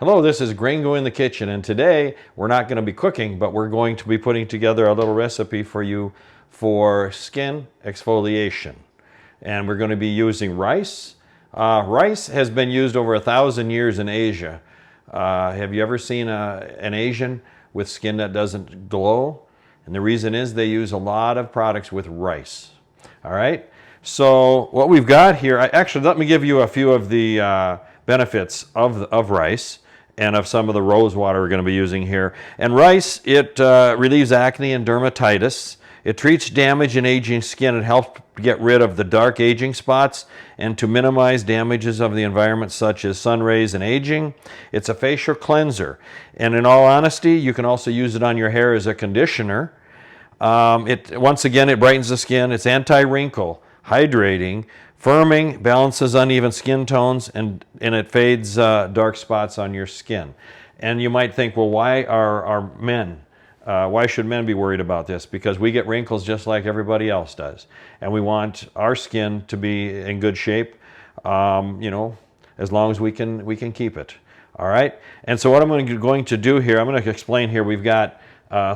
Hello, this is Gringo in the Kitchen, and today we're not going to be cooking, but we're going to be putting together a little recipe for you for skin exfoliation. And we're going to be using rice. Rice has been used over 1,000 years in Asia. Have you ever seen an Asian with skin that doesn't glow? And the reason is they use a lot of products with rice. All right, so what we've got here, actually let me give you a few of the benefits of rice and of some of the rose water we're going to be using here. And rice, it relieves acne and dermatitis. It treats damage in aging skin. It helps get rid of the dark aging spots and to minimize damages of the environment such as sun rays and aging. It's a facial cleanser. And in all honesty, you can also use it on your hair as a conditioner. Once again, it brightens the skin. It's anti-wrinkle, hydrating, firming, balances uneven skin tones, and it fades dark spots on your skin. And you might think, well, why should men be worried about this? Because we get wrinkles just like everybody else does. And we want our skin to be in good shape, as long as we can keep it. All right? And so what I'm going to do here, I'm going to explain here, we've got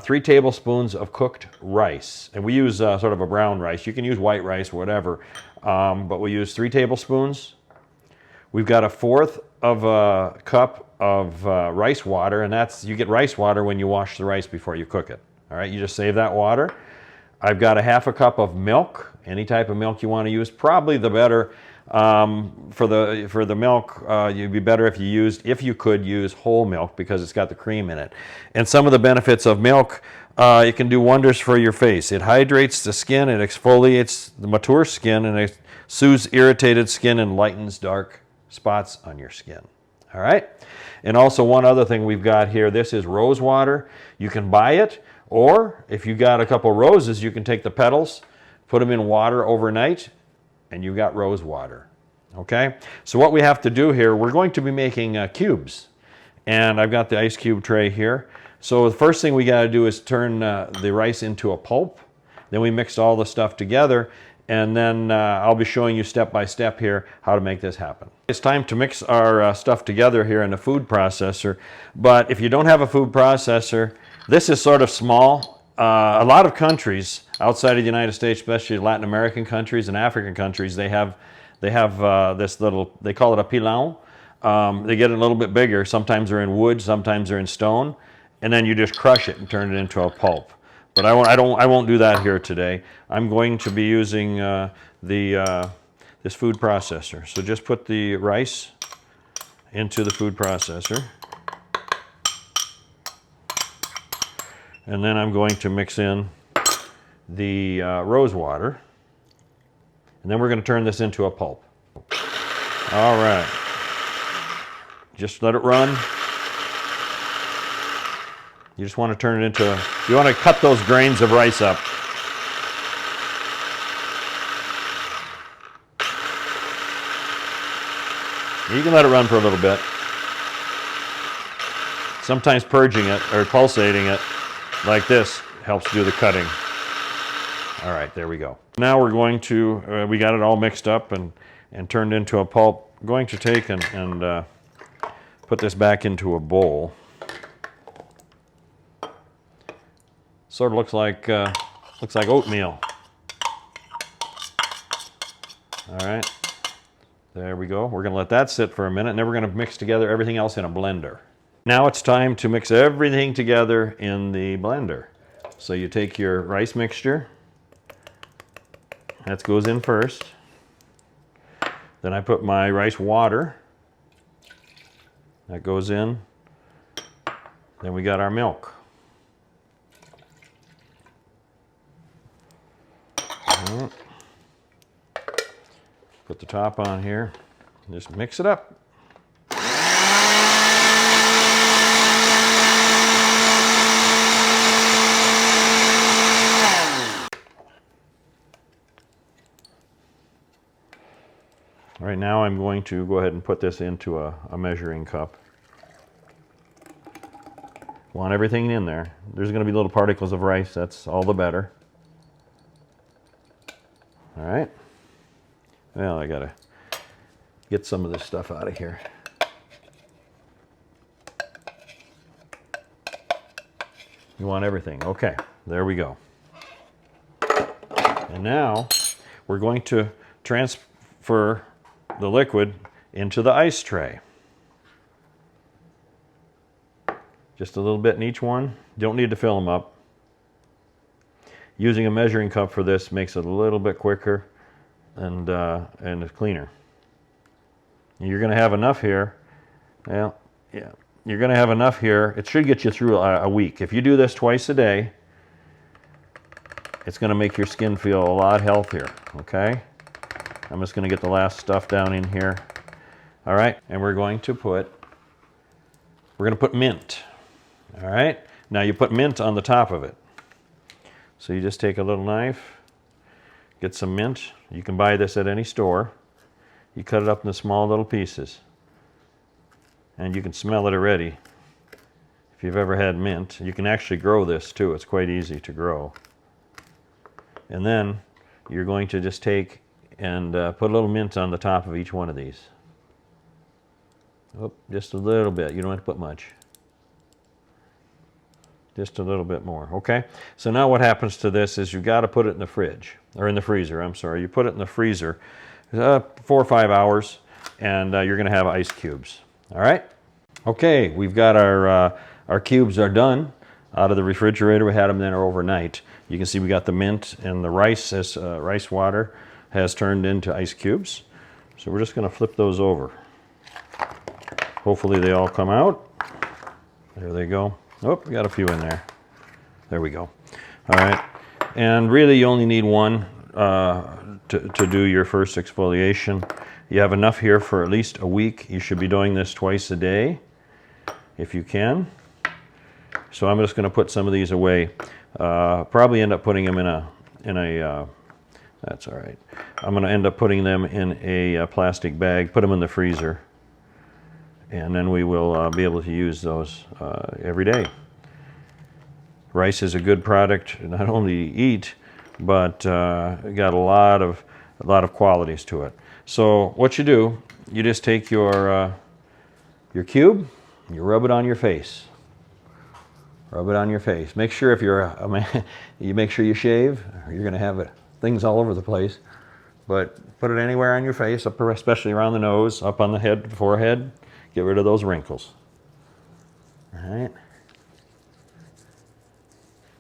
3 tablespoons of cooked rice. And we use sort of a brown rice. You can use white rice, whatever. But we use 3 tablespoons. We've got 1/4 of a cup of rice water. And you get rice water when you wash the rice before you cook it. All right, you just save that water. I've got 1/2 cup of milk. Any type of milk you want to use. Probably the better. For the milk, it'd be better if you could use whole milk because it's got the cream in it. And some of the benefits of milk, it can do wonders for your face. It hydrates the skin, it exfoliates the mature skin, and it soothes irritated skin and lightens dark spots on your skin. All right? And also one other thing we've got here, this is rose water. You can buy it, or if you got a couple roses, you can take the petals, put them in water overnight, and you've got rose water. Okay? So what we have to do here, we're going to be making cubes. And I've got the ice cube tray here. So the first thing we got to do is turn the rice into a pulp. Then we mix all the stuff together. And then I'll be showing you step by step here how to make this happen. It's time to mix our stuff together here in a food processor. But if you don't have a food processor, this is sort of small. A lot of countries outside of the United States, especially Latin American countries and African countries, they have this little, they call it a pilão. They get it a little bit bigger. Sometimes they're in wood, sometimes they're in stone, and then you just crush it and turn it into a pulp. But I won't do that here today. I'm going to be using this food processor. So just put the rice into the food processor. And then I'm going to mix in the rose water. And then we're going to turn this into a pulp. All right. Just let it run. You just want to turn it into, you want to cut those grains of rice up. You can let it run for a little bit. Sometimes purging it or pulsating it like this helps do the cutting. All right, there we go. Now we're going to, we got it all mixed up and turned into a pulp. I'm going to take and put this back into a bowl. Sort of looks like oatmeal. All right, there we go. We're going to let that sit for a minute, and then we're going to mix together everything else in a blender. Now it's time to mix everything together in the blender. So you take your rice mixture. That goes in first. Then I put my rice water. That goes in. Then we got our milk. Put the top on here. Just mix it up. All right, now I'm going to go ahead and put this into a measuring cup. Want everything in there. There's going to be little particles of rice. That's all the better. All right. Well, I got to get some of this stuff out of here. You want everything. Okay, there we go. And now we're going to transfer the liquid into the ice tray. Just a little bit in each one. You don't need to fill them up. Using a measuring cup for this makes it a little bit quicker and it's cleaner. You're going to have enough here. Well, yeah, you're going to have enough here. It should get you through a week. If you do this twice a day, it's going to make your skin feel a lot healthier, okay? I'm just going to get the last stuff down in here. All right, and we're going to put mint. All right, now you put mint on the top of it. So you just take a little knife, get some mint. You can buy this at any store. You cut it up into small little pieces. And you can smell it already. If you've ever had mint, you can actually grow this too. It's quite easy to grow. And then you're going to just take and put a little mint on the top of each one of these. Oh, just a little bit. You don't have to put much. Just a little bit more, okay? So now what happens to this is you've got to put it in the fridge, or in the freezer, I'm sorry. You put it in the freezer 4 or 5 hours, and you're going to have ice cubes, all right? Okay, we've got our cubes are done out of the refrigerator. We had them there overnight. You can see we got the mint, and the rice, rice water has turned into ice cubes. So we're just going to flip those over. Hopefully they all come out. There they go. Oh, we got a few in there. There we go. All right. And really you only need one to do your first exfoliation. You have enough here for at least a week. You should be doing this twice a day if you can. So I'm just going to put some of these away. Probably end up putting them in a that's all right. I'm going to end up putting them in a plastic bag, put them in the freezer. And then we will be able to use those every day. Rice is a good product, not only to eat, but got a lot of qualities to it. So what you do, you just take your cube, you rub it on your face. Rub it on your face. Make sure if you're a man, you make sure you shave. Or you're going to have things all over the place. But put it anywhere on your face, especially around the nose, up on the head, forehead. Get rid of those wrinkles. All right.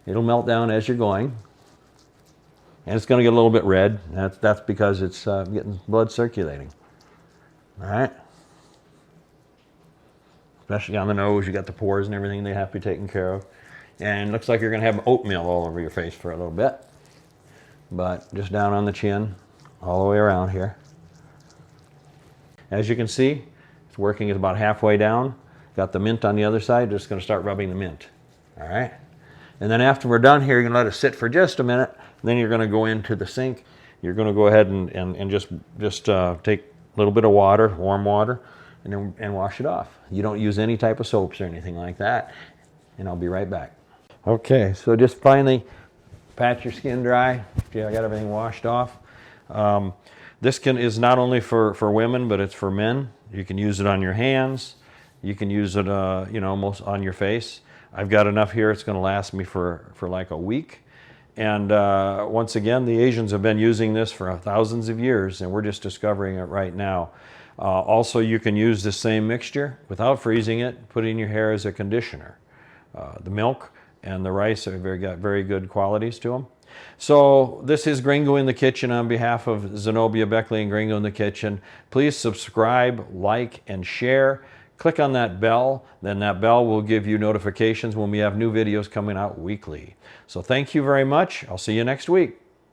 It'll melt down as you're going. And it's going to get a little bit red. That's because it's getting blood circulating. All right. Especially on the nose, you got the pores and everything they have to be taken care of. And it looks like you're going to have oatmeal all over your face for a little bit. But just down on the chin, all the way around here. As you can see, it's working about halfway down. Got the mint on the other side. Just going to start rubbing the mint. All right. And then after we're done here, you're going to let it sit for just a minute. And then you're going to go into the sink. You're going to go ahead and just take a little bit of water, warm water, and wash it off. You don't use any type of soaps or anything like that. And I'll be right back. Okay, so just finally pat your skin dry. Okay, I got everything washed off. This is not only for women, but it's for men. You can use it on your hands. You can use it, most on your face. I've got enough here. It's going to last me for like a week. And once again, the Asians have been using this for thousands of years, and we're just discovering it right now. Also, you can use the same mixture without freezing it, put it in your hair as a conditioner. The milk and the rice have got very good qualities to them. So this is Gringo in the Kitchen on behalf of Zenobia, Beckley, and Gringo in the Kitchen. Please subscribe, like, and share. Click on that bell, then that bell will give you notifications when we have new videos coming out weekly. So thank you very much. I'll see you next week.